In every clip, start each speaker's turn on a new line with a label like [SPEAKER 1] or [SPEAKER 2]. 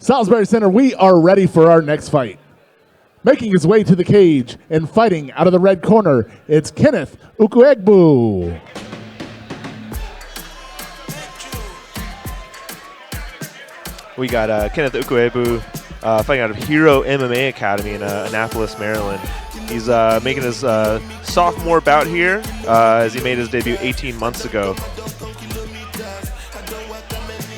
[SPEAKER 1] Salisbury Center, we are ready for our next fight. Making his way to the cage and fighting out of the red corner, it's Kenneth Ukaegbu.
[SPEAKER 2] We got Kenneth Ukaegbu fighting out of Hero MMA Academy in Annapolis, Maryland. He's making his sophomore bout here as he made his debut 18 months ago.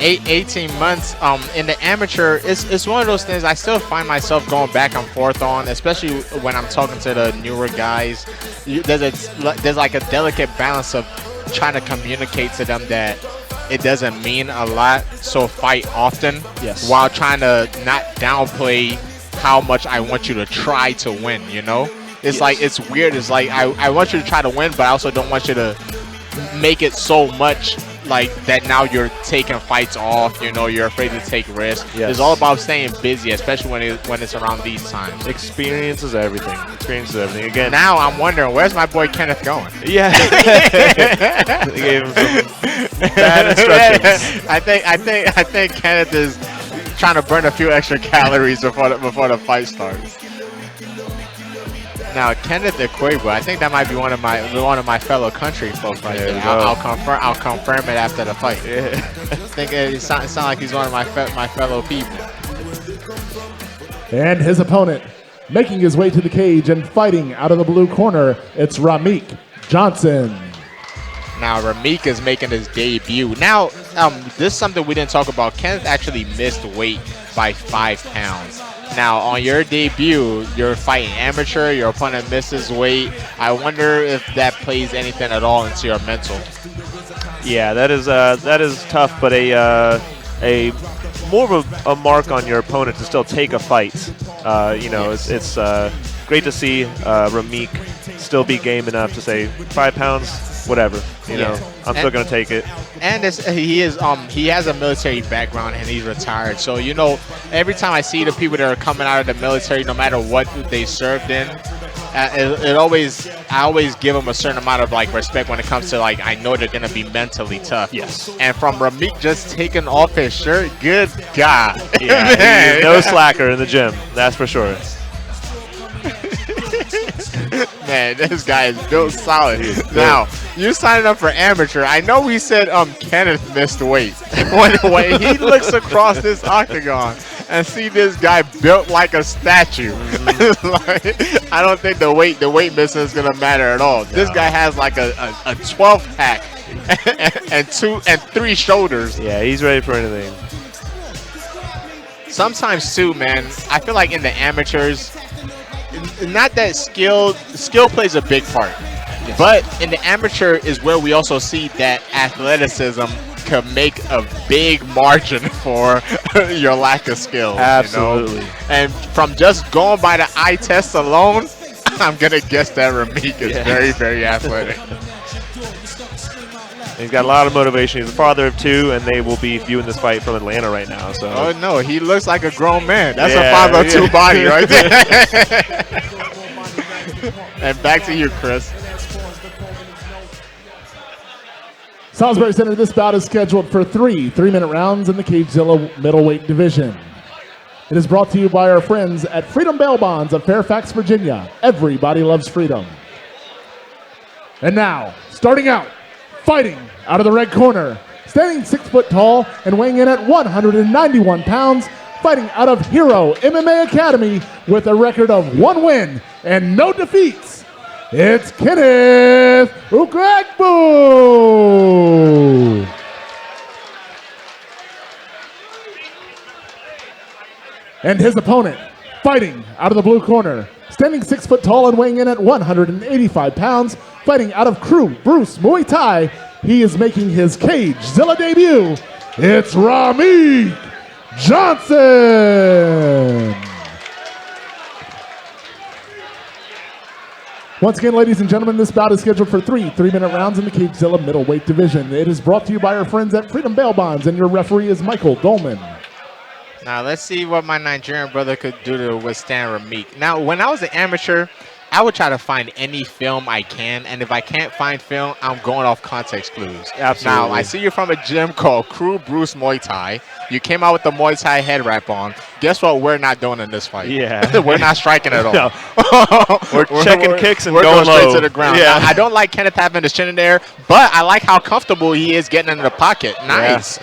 [SPEAKER 3] 18 months in the amateur, it's one of those things I still find myself going back and forth on, especially when I'm talking to the newer guys. There's like a delicate balance of trying to communicate to them that it doesn't mean a lot, so fight often,
[SPEAKER 2] yes,
[SPEAKER 3] while trying to not downplay how much I want you to try to win, you know? It's like, it's weird. It's like I want you to try to win, but I also don't want you to make it so much like that now you're taking fights off, you know, you're afraid to take risks.
[SPEAKER 2] Yes.
[SPEAKER 3] It's all about staying busy, especially when it's around these times.
[SPEAKER 2] Experience is everything. Experience is everything. Again,
[SPEAKER 3] now I'm wondering, where's my boy Kenneth going?
[SPEAKER 2] Yeah. They gave him some bad instructions.
[SPEAKER 3] I think Kenneth is trying to burn a few extra calories before the fight starts. Now, Kenneth Ukaegbu, I think that might be one of my fellow country folks right there. I'll confirm it after the fight. Yeah. I think it sounds like he's one of my fellow people.
[SPEAKER 1] And his opponent, making his way to the cage and fighting out of the blue corner, it's Rameik Johnson.
[SPEAKER 3] Now, Rameik is making his debut. Now, this is something we didn't talk about. Kenneth actually missed weight by 5 pounds. Now, on your debut, you're fighting amateur, your opponent misses weight. I wonder if that plays anything at all into your mental.
[SPEAKER 2] Yeah, that is tough, but a more of a mark on your opponent to still take a fight. You know, yes. It's great to see Rameik still be game enough to say 5 pounds, whatever. You know, I'm still gonna take it.
[SPEAKER 3] And he has a military background and he's retired. So, you know, every time I see the people that are coming out of the military, no matter what they served in, I always give them a certain amount of like respect when it comes to like, I know they're gonna be mentally tough.
[SPEAKER 2] Yes.
[SPEAKER 3] And from Rameik just taking off his shirt, good God.
[SPEAKER 2] Yeah, no slacker in the gym, that's for sure.
[SPEAKER 3] Man, this guy is built solid. Now, you signed up for amateur. I know we said Kenneth missed weight. when he looks across this octagon and see this guy built like a statue, like, I don't think the weight missing is gonna matter at all. No. This guy has like a 12 pack and 3 shoulders.
[SPEAKER 2] Yeah, he's ready for anything.
[SPEAKER 3] Sometimes too, man, I feel like in the amateurs, not that skill plays a big part, yes, but in the amateur is where we also see that athleticism can make a big margin for your lack of skill.
[SPEAKER 2] Absolutely.
[SPEAKER 3] You know? And from just going by the eye test alone, I'm gonna guess that Rameik is very, very athletic.
[SPEAKER 2] He's got a lot of motivation. He's a father of 2, and they will be viewing this fight from Atlanta right now. So.
[SPEAKER 3] Oh no, he looks like a grown man. That's a 502 body right there. And back to you, Chris.
[SPEAKER 1] Salisbury Center, this bout is scheduled for 3 3-minute rounds in the CageZilla middleweight division. It is brought to you by our friends at Freedom Bail Bonds of Fairfax, Virginia. Everybody loves freedom. And now, starting out, fighting out of the red corner, standing 6 foot tall and weighing in at 191 pounds, fighting out of Hero MMA Academy with a record of 1 win and no defeats, it's Kenneth Ukaegbu. And his opponent, fighting out of the blue corner, standing 6 foot tall and weighing in at 185 pounds, fighting out of Crew Bruce Muay Thai, he is making his CageZilla debut. It's Rameik Johnson. Once again, ladies and gentlemen, this bout is scheduled for 3 3-minute rounds in the CageZilla middleweight division. It is brought to you by our friends at Freedom Bail Bonds, and your referee is Michael Dolman.
[SPEAKER 3] Now, let's see what my Nigerian brother could do to withstand Rameik. Now, when I was an amateur, I would try to find any film I can, and if I can't find film, I'm going off context clues.
[SPEAKER 2] Absolutely.
[SPEAKER 3] Now, I see you're from a gym called Crew Bruce Muay Thai. You came out with the Muay Thai head wrap on. Guess what we're not doing in this fight?
[SPEAKER 2] Yeah.
[SPEAKER 3] We're not striking at all.
[SPEAKER 2] No. We're checking kicks and
[SPEAKER 3] we're
[SPEAKER 2] going
[SPEAKER 3] straight
[SPEAKER 2] low.
[SPEAKER 3] to the ground.
[SPEAKER 2] Yeah.
[SPEAKER 3] Now, I don't like Kenneth having his chin in there, but I like how comfortable he is getting into the pocket. Nice.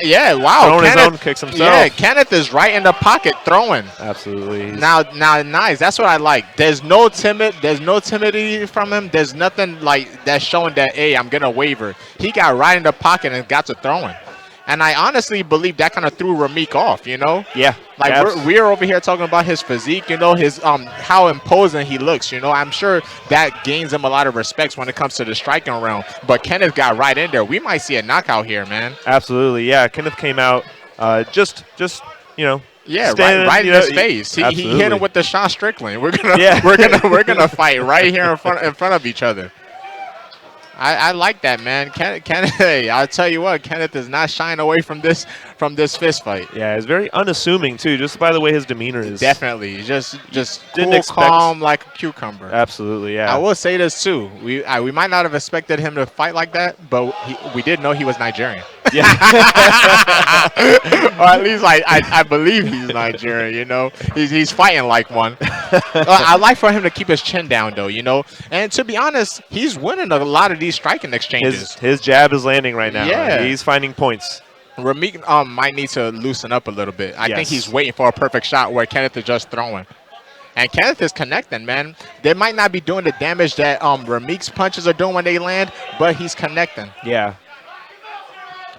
[SPEAKER 3] Yeah, wow.
[SPEAKER 2] Throwing his
[SPEAKER 3] Kenneth,
[SPEAKER 2] own kicks himself.
[SPEAKER 3] Yeah, Kenneth is right in the pocket throwing.
[SPEAKER 2] Absolutely.
[SPEAKER 3] Now, nice. That's what I like. There's no timidity from him. There's nothing like that's showing that, hey, I'm gonna waver. He got right in the pocket and got to throwing. And I honestly believe that kind of threw Rameik off, you know?
[SPEAKER 2] Yeah.
[SPEAKER 3] Like we're over here talking about his physique, you know, his how imposing he looks, you know. I'm sure that gains him a lot of respect when it comes to the striking realm. But Kenneth got right in there. We might see a knockout here, man.
[SPEAKER 2] Absolutely. Yeah. Kenneth came out just you know.
[SPEAKER 3] Yeah,
[SPEAKER 2] standing,
[SPEAKER 3] right in his face. He hit him with the Sean Strickland. We're gonna fight right here in front of each other. I like that, man. Kenneth, hey, I'll tell you what, Kenneth is not shying away from this fist fight.
[SPEAKER 2] Yeah, he's very unassuming too, just by the way his demeanor is.
[SPEAKER 3] Definitely, just
[SPEAKER 2] Didn't
[SPEAKER 3] cool,
[SPEAKER 2] expect-
[SPEAKER 3] calm like a cucumber.
[SPEAKER 2] Absolutely, yeah.
[SPEAKER 3] I will say this too. We might not have expected him to fight like that, but we did know he was Nigerian.
[SPEAKER 2] Yeah.
[SPEAKER 3] Or at least I believe he's Nigerian, you know. He's fighting like one. I like for him to keep his chin down though, you know. And to be honest, he's winning a lot of these striking exchanges.
[SPEAKER 2] His jab is landing right now.
[SPEAKER 3] Yeah.
[SPEAKER 2] He's finding points.
[SPEAKER 3] Rameik might need to loosen up a little bit. I think
[SPEAKER 2] Yes.
[SPEAKER 3] he's waiting for a perfect shot where Kenneth is just throwing. And Kenneth is connecting, man. They might not be doing the damage that Rameik's punches are doing when they land, but he's connecting.
[SPEAKER 2] Yeah.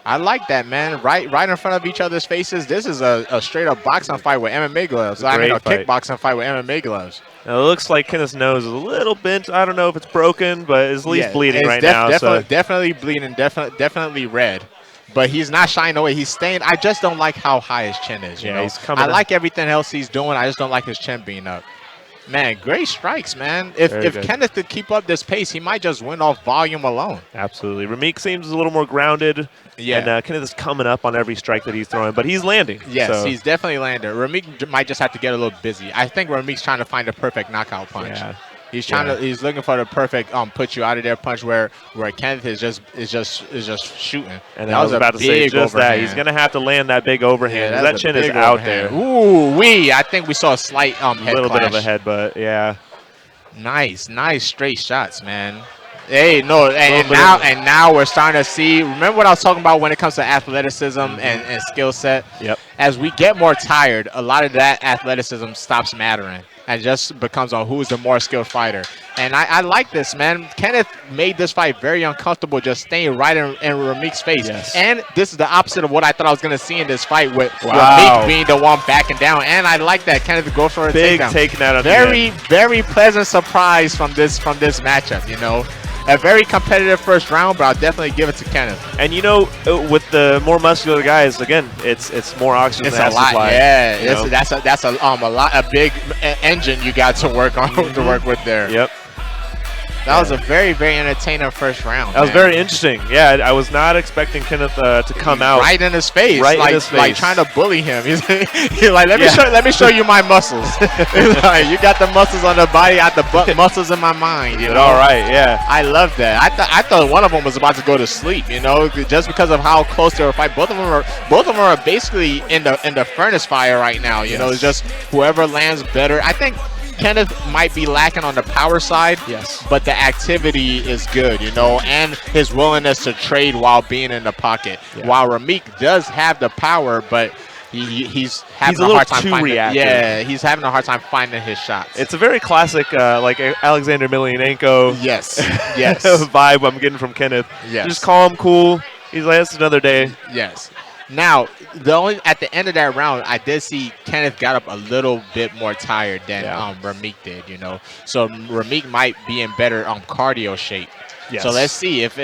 [SPEAKER 3] I like that, man. Right in front of each other's faces. This is a straight up boxing fight with MMA gloves. I mean, a
[SPEAKER 2] Great fight.
[SPEAKER 3] kickboxing fight with MMA gloves.
[SPEAKER 2] Now, it looks like Kenneth's nose is a little bent. I don't know if it's broken, but it's at least bleeding right now.
[SPEAKER 3] Definitely bleeding. Definitely red. But he's not shying away. He's staying. I just don't like how high his chin is. You know?
[SPEAKER 2] he's coming
[SPEAKER 3] I
[SPEAKER 2] up.
[SPEAKER 3] like everything else he's doing. I just don't like his chin being up. Man, great strikes, man. If
[SPEAKER 2] good.
[SPEAKER 3] Kenneth could keep up this pace, he might just win off volume alone.
[SPEAKER 2] Absolutely. Rameik seems a little more grounded.
[SPEAKER 3] Yeah.
[SPEAKER 2] And Kenneth is coming up on every strike that he's throwing, but he's landing.
[SPEAKER 3] Yes,
[SPEAKER 2] so.
[SPEAKER 3] he's definitely landing. Rameik might just have to get a little busy. I think Rameik's trying to find a perfect knockout punch.
[SPEAKER 2] Yeah.
[SPEAKER 3] He's trying to. He's looking for the perfect put you out of there punch where Kenneth is just shooting.
[SPEAKER 2] And I was about to say just that. He's gonna have to land that big overhand.
[SPEAKER 3] Yeah,
[SPEAKER 2] that chin is out there.
[SPEAKER 3] Ooh wee! I think we saw a slight head
[SPEAKER 2] little
[SPEAKER 3] clash.
[SPEAKER 2] bit of a headbutt. Yeah.
[SPEAKER 3] Nice straight shots, man. Hey, no, and now we're starting to see. Remember what I was talking about when it comes to athleticism and skill set?
[SPEAKER 2] Yep.
[SPEAKER 3] As we get more tired, a lot of that athleticism stops mattering and just becomes on who's the more skilled fighter. And I like this, man. Kenneth made this fight very uncomfortable, just staying right in Rameik's face.
[SPEAKER 2] Yes.
[SPEAKER 3] And this is the opposite of what I thought I was going to see in this fight with
[SPEAKER 2] Wow.
[SPEAKER 3] Rameik being the one backing down. And I like that Kenneth go for a
[SPEAKER 2] Big
[SPEAKER 3] takedown.
[SPEAKER 2] taking out of
[SPEAKER 3] Very pleasant surprise from this matchup, you know. A very competitive first round, but I'll definitely give it to Kenneth.
[SPEAKER 2] And you know, with the more muscular guys, again, it's more oxygen.
[SPEAKER 3] It's
[SPEAKER 2] that
[SPEAKER 3] a lot,
[SPEAKER 2] supply,
[SPEAKER 3] yeah.
[SPEAKER 2] you know?
[SPEAKER 3] That's a big engine you got to work on to work with there.
[SPEAKER 2] Yep.
[SPEAKER 3] That was a very, very entertaining first round.
[SPEAKER 2] That was
[SPEAKER 3] man.
[SPEAKER 2] very interesting. Yeah, I was not expecting Kenneth to come out
[SPEAKER 3] right in his face,
[SPEAKER 2] Right in
[SPEAKER 3] like
[SPEAKER 2] his face.
[SPEAKER 3] like trying to bully him. He's like, let me show you my muscles. He's like, you got the muscles on the body, I got the muscles in my mind. You know,
[SPEAKER 2] all right, yeah.
[SPEAKER 3] I love that. I thought one of them was about to go to sleep. You know, just because of how close they were fighting. Both of them are basically in the furnace fire right now. You know, it's just whoever lands better. I think Kenneth might be lacking on the power side,
[SPEAKER 2] Yes.
[SPEAKER 3] but the activity is good, you know, and his willingness to trade while being in the pocket.
[SPEAKER 2] Yeah.
[SPEAKER 3] While Rameik does have the power, but he's having
[SPEAKER 2] a
[SPEAKER 3] a
[SPEAKER 2] little
[SPEAKER 3] hard time
[SPEAKER 2] too
[SPEAKER 3] finding.
[SPEAKER 2] reactive.
[SPEAKER 3] Yeah, he's having a hard time finding his shots.
[SPEAKER 2] It's a very classic, like Alexander Emelianenko
[SPEAKER 3] yes, yes,
[SPEAKER 2] vibe I'm getting from Kenneth.
[SPEAKER 3] Yes.
[SPEAKER 2] Just calm, cool. He's like, it's another day.
[SPEAKER 3] yes. Now, at the end of that round, I did see Kenneth got up a little bit more tired than Rameik did, you know. So Rameik might be in better cardio shape.
[SPEAKER 2] Yes.
[SPEAKER 3] So let's see if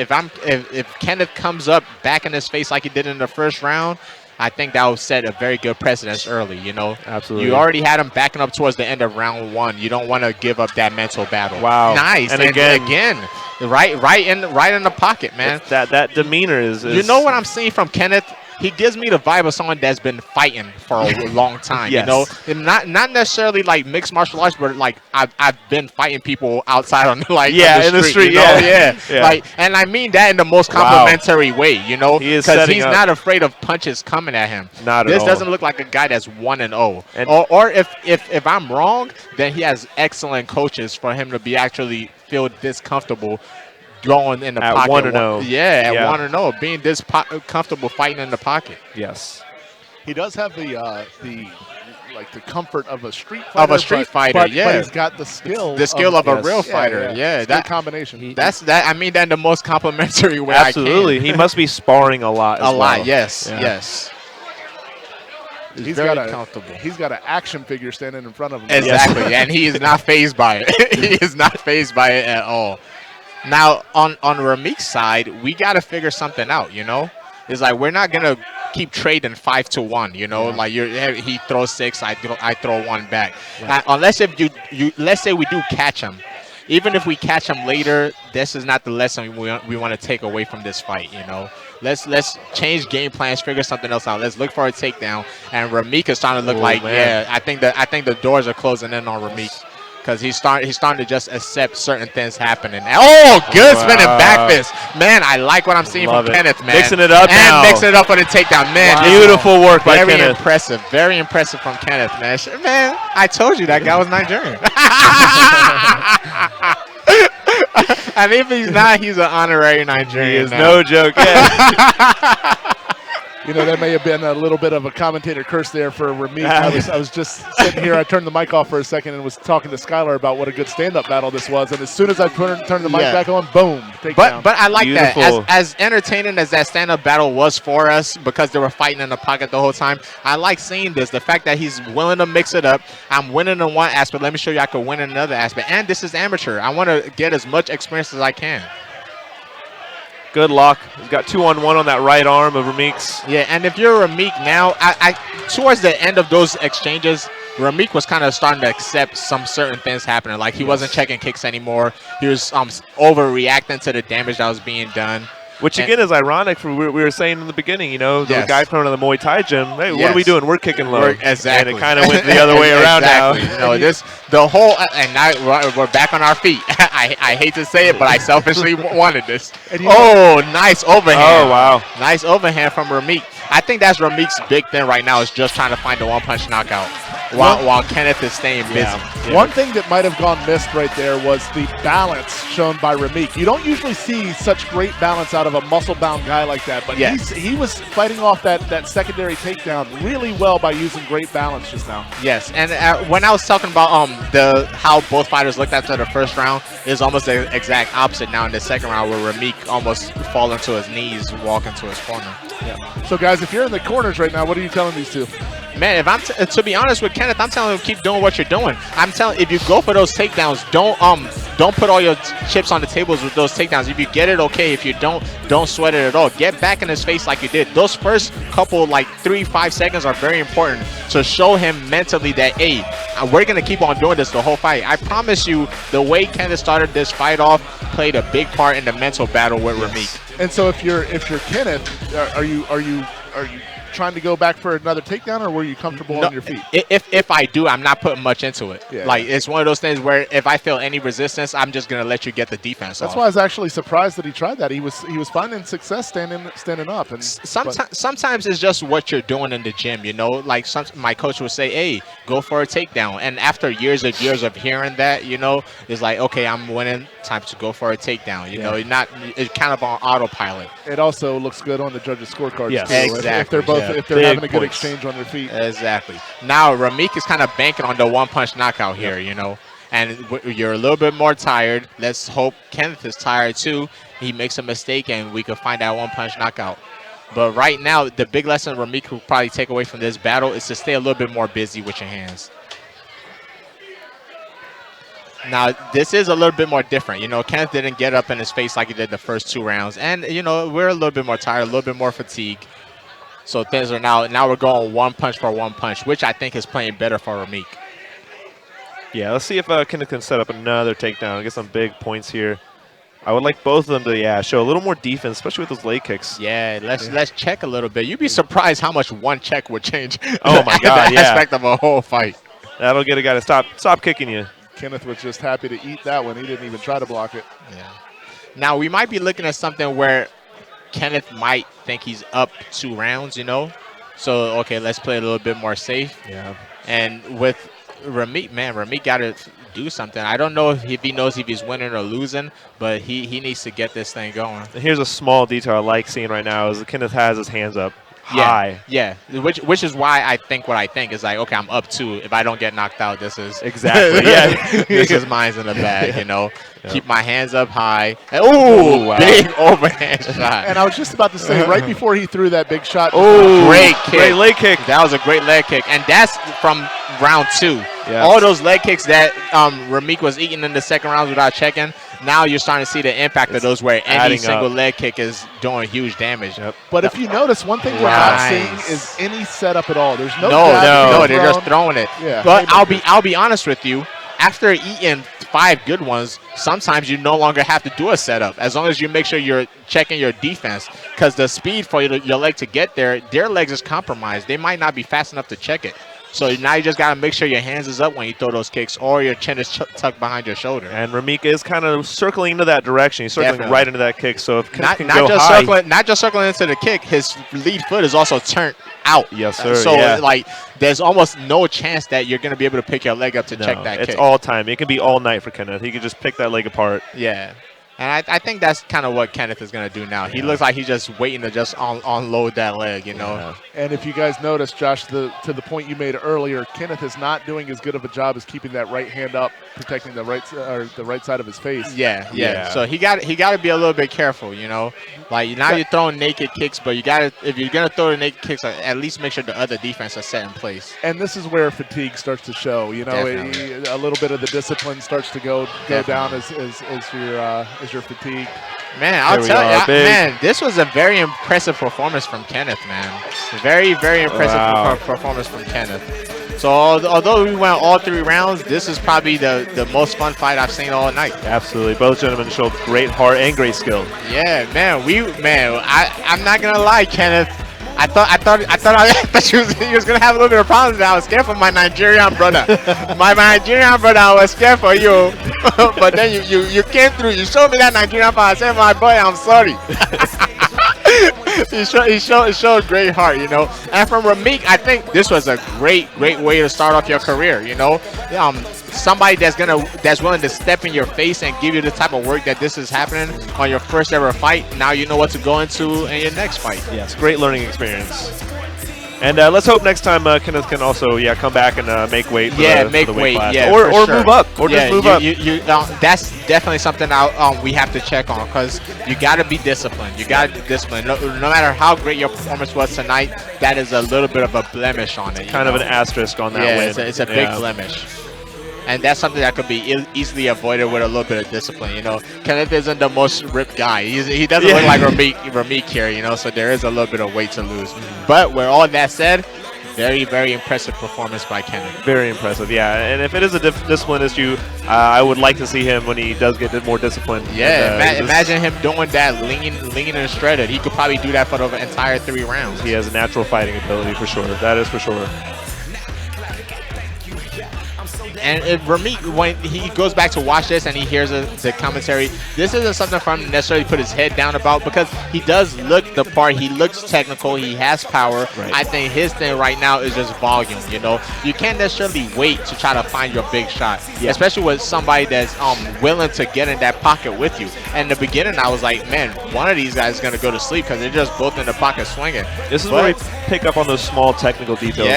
[SPEAKER 3] Kenneth comes up back in his face like he did in the first round. I think that will set a very good precedence early, you know.
[SPEAKER 2] Absolutely.
[SPEAKER 3] You already had him backing up towards the end of round one. You don't want to give up that mental battle.
[SPEAKER 2] Wow.
[SPEAKER 3] Nice.
[SPEAKER 2] And
[SPEAKER 3] again, right in the pocket, man.
[SPEAKER 2] That demeanor is.
[SPEAKER 3] You know what I'm seeing from Kenneth? he gives me the vibe of someone that's been fighting for a long time.
[SPEAKER 2] Yes.
[SPEAKER 3] You know, and not necessarily like mixed martial arts, but like I've been fighting people outside on like
[SPEAKER 2] in the street.
[SPEAKER 3] You know?
[SPEAKER 2] Yeah.
[SPEAKER 3] Like, and I mean that in the most complimentary way. You know,
[SPEAKER 2] He is
[SPEAKER 3] because
[SPEAKER 2] setting
[SPEAKER 3] he's
[SPEAKER 2] up.
[SPEAKER 3] not afraid of punches coming at him.
[SPEAKER 2] Not at
[SPEAKER 3] This
[SPEAKER 2] all.
[SPEAKER 3] doesn't look like a guy that's 1-0.
[SPEAKER 2] And-
[SPEAKER 3] Or if I'm wrong, then he has excellent coaches for him to be actually feel this comfortable going in the
[SPEAKER 2] At
[SPEAKER 3] pocket.
[SPEAKER 2] 1-0.
[SPEAKER 3] Yeah, at
[SPEAKER 2] Yeah.
[SPEAKER 3] 1-0, being this comfortable fighting in the pocket.
[SPEAKER 2] Yes.
[SPEAKER 1] He does have the comfort of a street fighter.
[SPEAKER 3] But
[SPEAKER 1] he's got the skill.
[SPEAKER 3] of a
[SPEAKER 2] yes.
[SPEAKER 3] real fighter. Yeah,
[SPEAKER 1] It's a good combination.
[SPEAKER 3] That's that. I mean that in the most complimentary way.
[SPEAKER 2] Absolutely.
[SPEAKER 3] I can.
[SPEAKER 2] He must be sparring a lot. As
[SPEAKER 3] A lot.
[SPEAKER 2] well.
[SPEAKER 3] Yes.
[SPEAKER 2] Yeah.
[SPEAKER 3] Yes.
[SPEAKER 1] He's
[SPEAKER 3] very
[SPEAKER 1] got
[SPEAKER 3] comfortable.
[SPEAKER 1] He's got an action figure standing in front of him.
[SPEAKER 3] Exactly, and he is not phased by it. He is not phased by it at all. Now, on Rameik's side, we got to figure something out, you know? It's like we're not going to keep trading 5-1, you know? Like he throws 6, I throw 1 back. Unless if you let's say we do catch him. Even if we catch him later, this is not the lesson we want to take away from this fight, you know? Let's change game plans, figure something else out. Let's look for a takedown. And Rameik is starting to look I think the doors are closing in on Rameik. Because he's starting to just accept certain things happening. Good spinning back fist. Man, I like what I'm seeing from Kenneth, man.
[SPEAKER 2] Mixing it up now.
[SPEAKER 3] And mixing it up for the takedown. Man,
[SPEAKER 2] Beautiful work by
[SPEAKER 3] very
[SPEAKER 2] Kenneth.
[SPEAKER 3] impressive. Very impressive from Kenneth, man. Man, I told you that guy was Nigerian. And if he's not, he's an honorary Nigerian.
[SPEAKER 2] He is
[SPEAKER 3] now.
[SPEAKER 2] no joke. Yeah.
[SPEAKER 1] You know, there may have been a little bit of a commentator curse there for Rameik. I was just sitting here. I turned the mic off for a second and was talking to Skylar about what a good stand-up battle this was. And as soon as I turned the mic back on, boom, takedown.
[SPEAKER 3] But I like
[SPEAKER 2] Beautiful.
[SPEAKER 3] that. As entertaining as that stand-up battle was for us, because they were fighting in the pocket the whole time, I like seeing this. The fact that he's willing to mix it up. I'm winning in one aspect. Let me show you I can win in another aspect. And this is amateur. I want to get as much experience as I can.
[SPEAKER 2] Good luck. He's got 2-on-1 on that right arm of Rameik's.
[SPEAKER 3] Yeah, and if you're Rameik now, I towards the end of those exchanges, Rameik was kind of starting to accept some certain things happening. Like he wasn't checking kicks anymore. He was overreacting to the damage that was being done.
[SPEAKER 2] Which, again, is ironic for we were saying in the beginning, you know, the guy coming to the Muay Thai gym, hey, what are we doing? We're kicking low.
[SPEAKER 3] Exactly.
[SPEAKER 2] And it kind of went the other way around now.
[SPEAKER 3] You know, and now we're back on our feet. I hate to say it, but I selfishly wanted this. Nice overhand.
[SPEAKER 2] Oh, wow.
[SPEAKER 3] Nice overhand from Rameik. I think that's Rameik's big thing right now is just trying to find the one-punch knockout while Kenneth is staying busy.
[SPEAKER 1] Yeah. One thing that might have gone missed right there was the balance shown by Rameik. You don't usually see such great balance out of a muscle-bound guy like that, but he was fighting off that secondary takedown really well by using great balance just now.
[SPEAKER 3] Yes, and when I was talking about how both fighters looked after the first round, is almost the exact opposite now in the second round, where Rameik almost falling to his knees, walking to his corner.
[SPEAKER 1] Yeah. So guys, if you're in the corners right now, what are you telling these two?
[SPEAKER 3] Man, if I'm to be honest with Kenneth, I'm telling him keep doing what you're doing. I'm telling if you go for those takedowns, don't put all your chips on the tables with those takedowns. If you get it, okay. If you don't sweat it at all. Get back in his face like you did. Those first couple 3-5 seconds are very important to show him mentally that hey, we're gonna keep on doing this the whole fight. I promise you, the way Kenneth started this fight off played a big part in the mental battle with Rameik.
[SPEAKER 1] And so if you're Kenneth, are you trying to go back for another takedown, or were you comfortable on your feet?
[SPEAKER 3] If I do, I'm not putting much into it.
[SPEAKER 1] Yeah.
[SPEAKER 3] It's one of those things where if I feel any resistance, I'm just gonna let you get the defense
[SPEAKER 1] That's
[SPEAKER 3] off.
[SPEAKER 1] why I was actually surprised that he tried that. He was finding success standing up. And
[SPEAKER 3] sometimes it's just what you're doing in the gym, you know. Like my coach would say, "Hey, go for a takedown." And after years of hearing that, you know, it's like, okay, I'm winning. Time to go for a takedown. You know, it's kind of on autopilot.
[SPEAKER 1] It also looks good on the judges' scorecards.
[SPEAKER 2] Yes,
[SPEAKER 1] too,
[SPEAKER 3] exactly.
[SPEAKER 1] If they're having a good exchange on their feet.
[SPEAKER 3] Exactly. Now Rameik is kind of banking on the one-punch knockout here, you know. And you're a little bit more tired. Let's hope Kenneth is tired too. He makes a mistake and we can find that one-punch knockout. But right now, the big lesson Rameik will probably take away from this battle is to stay a little bit more busy with your hands. Now, this is a little bit more different. You know, Kenneth didn't get up in his face like he did the first 2 rounds. And, you know, we're a little bit more tired, a little bit more fatigued. So things are now we're going one punch for one punch, which I think is playing better for Rameik.
[SPEAKER 2] Yeah, let's see if Kenneth can set up another takedown, get some big points here. I would like both of them to show a little more defense, especially with those leg kicks.
[SPEAKER 3] Yeah, let's check a little bit. You'd be surprised how much one check would change.
[SPEAKER 2] Oh my God!
[SPEAKER 3] The aspect of a whole fight.
[SPEAKER 2] That'll get a guy to stop kicking you.
[SPEAKER 1] Kenneth was just happy to eat that one. He didn't even try to block it.
[SPEAKER 3] Yeah. Now we might be looking at something where Kenneth might think he's up 2 rounds. You know, so okay, let's play a little bit more safe.
[SPEAKER 2] Yeah.
[SPEAKER 3] And with Rameik, Rameik got to do something. I don't know if he knows if he's winning or losing, but he needs to get this thing going.
[SPEAKER 2] Here's a small detail I like seeing right now is that Kenneth has his hands up high.
[SPEAKER 3] Yeah, which is why I think what I think is like, okay, I'm up 2. If I don't get knocked out, this is
[SPEAKER 2] Exactly. Yeah.
[SPEAKER 3] this is mine's in the bag. You know, keep my hands up high.
[SPEAKER 2] Ooh, wow.
[SPEAKER 3] Big overhand shot.
[SPEAKER 1] And I was just about to say, right before he threw that big shot.
[SPEAKER 2] Oh,
[SPEAKER 3] great kick.
[SPEAKER 2] Great leg kick.
[SPEAKER 3] That was a great leg kick, and that's from round 2.
[SPEAKER 2] Yeah.
[SPEAKER 3] All those leg kicks that Rameik was eating in the second round without checking. Now you're starting to see the impact of those where any single leg kick is doing huge damage.
[SPEAKER 2] Yep.
[SPEAKER 1] But if you notice, one thing we're not seeing is any setup at all. There's no
[SPEAKER 3] no, they're just throwing it.
[SPEAKER 1] Yeah.
[SPEAKER 3] But I'll be honest with you. After eating 5 good ones, sometimes you no longer have to do a setup as long as you make sure you're checking your defense, because the speed for your leg to get there, their legs is compromised. They might not be fast enough to check it. So now you just got to make sure your hands is up when you throw those kicks, or your chin is tucked behind your shoulder.
[SPEAKER 2] And Rameik is kind of circling into that direction. He's circling right into that kick. So if Kenneth can
[SPEAKER 3] not
[SPEAKER 2] go
[SPEAKER 3] just
[SPEAKER 2] high,
[SPEAKER 3] not just circling into the kick, his lead foot is also turned out.
[SPEAKER 2] Yes, sir.
[SPEAKER 3] So like, there's almost no chance that you're going to be able to pick your leg up to check that kick.
[SPEAKER 2] It's all time. It can be all night for Kenneth. He can just pick that leg apart.
[SPEAKER 3] Yeah. And I think that's kind of what Kenneth is going to do now. He looks like he's just waiting to just unload that leg, you know.
[SPEAKER 1] Yeah. And if you guys notice, Josh, to the point you made earlier, Kenneth is not doing as good of a job as keeping that right hand up, protecting the right side of his face.
[SPEAKER 3] Yeah. So he got to be a little bit careful, you know. Like now you're throwing naked kicks, but if you're gonna throw the naked kicks, at least make sure the other defense are set in place.
[SPEAKER 1] And this is where fatigue starts to show. You know, a little bit of the discipline starts to go down as your fatigue.
[SPEAKER 3] Man, I'll tell you, man, this was a very impressive performance from Kenneth, man. Very, very impressive performance from Kenneth. So although we went all 3 rounds, this is probably the most fun fight I've seen all night.
[SPEAKER 2] Absolutely, both gentlemen showed great heart and great skill.
[SPEAKER 3] Yeah, man, I'm not gonna lie, Kenneth. I thought he was gonna have a little bit of problems. I was scared for my Nigerian brother. my Nigerian brother, I was scared for you. But then you came through. You showed me that Nigerian fight. I said, my boy, I'm sorry. He showed great heart, you know. And from Rameik, I think this was a great way to start off your career, you know. Somebody that's willing to step in your face and give you the type of work that this is happening on your first ever fight. Now you know what to go into in your next fight.
[SPEAKER 2] Yeah, it's a great learning experience. And let's hope next time Kenneth can also come back and make weight. For the weight class.
[SPEAKER 3] Yeah,
[SPEAKER 2] or
[SPEAKER 3] sure.
[SPEAKER 2] move up, or just move up.
[SPEAKER 3] That's definitely something we have to check on, because you got to be disciplined. You got to be disciplined. No matter how great your performance was tonight, that is a little bit of a blemish on it.
[SPEAKER 2] Kind of an asterisk on that win.
[SPEAKER 3] It's a big blemish. And that's something that could be easily avoided with a little bit of discipline, you know. Kenneth isn't the most ripped guy. He doesn't look like Rameik here, you know, so there is a little bit of weight to lose. But with all that said, very, very impressive performance by Kenneth.
[SPEAKER 2] Very impressive, yeah. And if it is a discipline issue, I would like to see him when he does get more disciplined.
[SPEAKER 3] Yeah, imagine him doing that, leaning and shredded. He could probably do that for the entire 3 rounds.
[SPEAKER 2] He has a natural fighting ability for sure. That is for sure.
[SPEAKER 3] And if Rameik, when he goes back to watch this and he hears the commentary, this isn't something for him to necessarily put his head down about, because he does look the part. He looks technical. He has power. Right. I think his thing right now is just volume, you know. You can't necessarily wait to try to find your big shot, especially with somebody that's willing to get in that pocket with you. And in the beginning, I was like, man, one of these guys is going to go to sleep because they're just both in the pocket swinging.
[SPEAKER 2] This is where we pick up on those small technical details.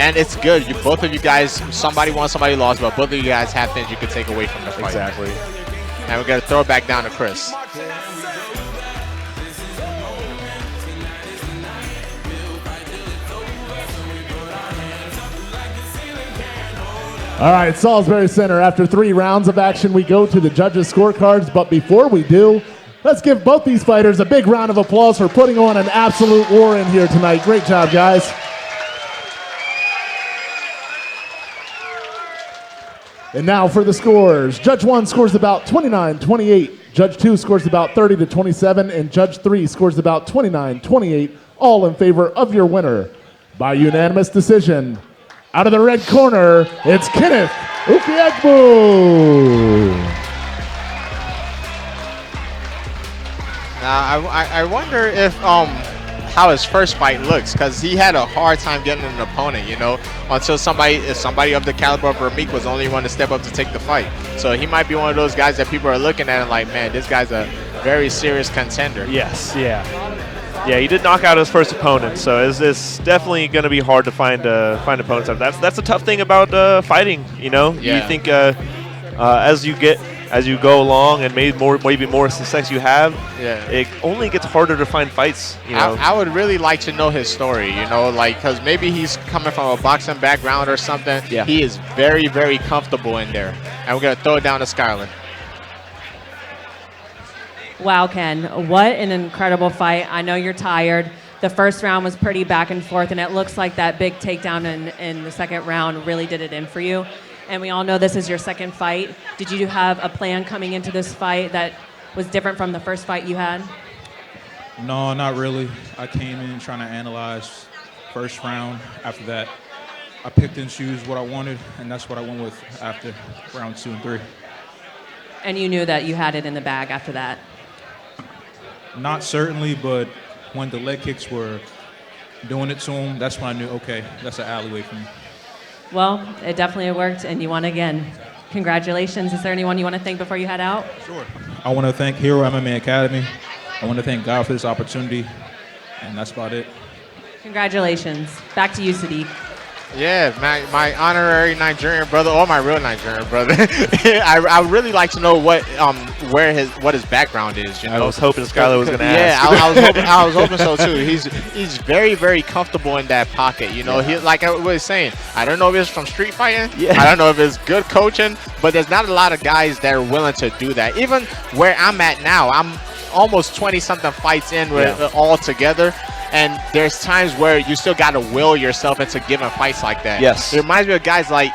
[SPEAKER 3] And it's good. Both of you guys, somebody won, somebody lost, but both of you guys have things you can take away from the fight.
[SPEAKER 2] Exactly.
[SPEAKER 3] And we're going to throw it back down to Chris.
[SPEAKER 1] All right, Salisbury Center, after 3 rounds of action, we go to the judges' scorecards. But before we do, let's give both these fighters a big round of applause for putting on an absolute war in here tonight. Great job, guys. And now for the scores. Judge 1 scores about 29-28. Judge 2 scores about 30-27. And Judge 3 scores about 29-28. All in favor of your winner. By unanimous decision. Out of the red corner, it's Kenneth Ukaegbu.
[SPEAKER 3] Now, I wonder if how his first fight looks, because he had a hard time getting an opponent, you know, until somebody of the caliber of Rameik was the only one to step up to take the fight. So he might be one of those guys that people are looking at and like, man, this guy's a very serious contender.
[SPEAKER 2] Yes, yeah. Yeah, he did knock out his first opponent, so it's definitely going to be hard to find opponents. That's a tough thing about fighting, you know.
[SPEAKER 3] Yeah.
[SPEAKER 2] You think as you go along and maybe more success you have, it only gets harder to find fights. You know,
[SPEAKER 3] I would really like to know his story, you know, like, because maybe he's coming from a boxing background or something.
[SPEAKER 2] Yeah.
[SPEAKER 3] He is very, very comfortable in there, and we're gonna throw it down to Skyland.
[SPEAKER 4] Wow, Ken, what an incredible fight. I know you're tired. The first round was pretty back and forth, and it looks like that big takedown in the second round really did it in for you. And we all know this is your second fight. Did you have a plan coming into this fight that was different from the first fight you had?
[SPEAKER 5] No, not really. I came in trying to analyze first round. After that, I picked and choose what I wanted, and that's what I went with after round 2 and 3.
[SPEAKER 4] And you knew that you had it in the bag after that?
[SPEAKER 5] Not certainly, but when the leg kicks were doing it to him, that's when I knew, okay, that's an alleyway for me.
[SPEAKER 4] Well, it definitely worked, and you won again. Congratulations. Is there anyone you want to thank before you head out?
[SPEAKER 5] Sure. I want to thank Hero MMA Academy. I want to thank God for this opportunity, and that's about it.
[SPEAKER 4] Congratulations. Back to you, Sadiq.
[SPEAKER 3] Yeah, my honorary Nigerian brother, or my real Nigerian brother. I would really like to know what his background is. You know,
[SPEAKER 2] I was hoping Skylar was going to ask.
[SPEAKER 3] I was hoping so too. He's very, very comfortable in that pocket. You know, he, like I was saying, I don't know if it's from street fighting.
[SPEAKER 2] Yeah.
[SPEAKER 3] I don't know if it's good coaching, but there's not a lot of guys that are willing to do that. Even where I'm at now, I'm almost 20-something fights in with all together. And there's times where you still got to will yourself into giving fights like that.
[SPEAKER 2] Yes.
[SPEAKER 3] It reminds me of guys like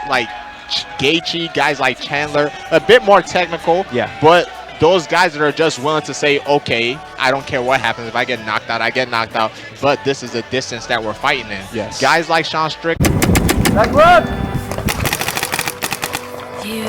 [SPEAKER 3] Gaethje, guys like Chandler, a bit more technical.
[SPEAKER 2] Yeah.
[SPEAKER 3] But those guys that are just willing to say, okay, I don't care what happens. If I get knocked out, I get knocked out. But this is the distance that we're fighting in.
[SPEAKER 2] Yes.
[SPEAKER 3] Guys like Sean Strick.
[SPEAKER 6] You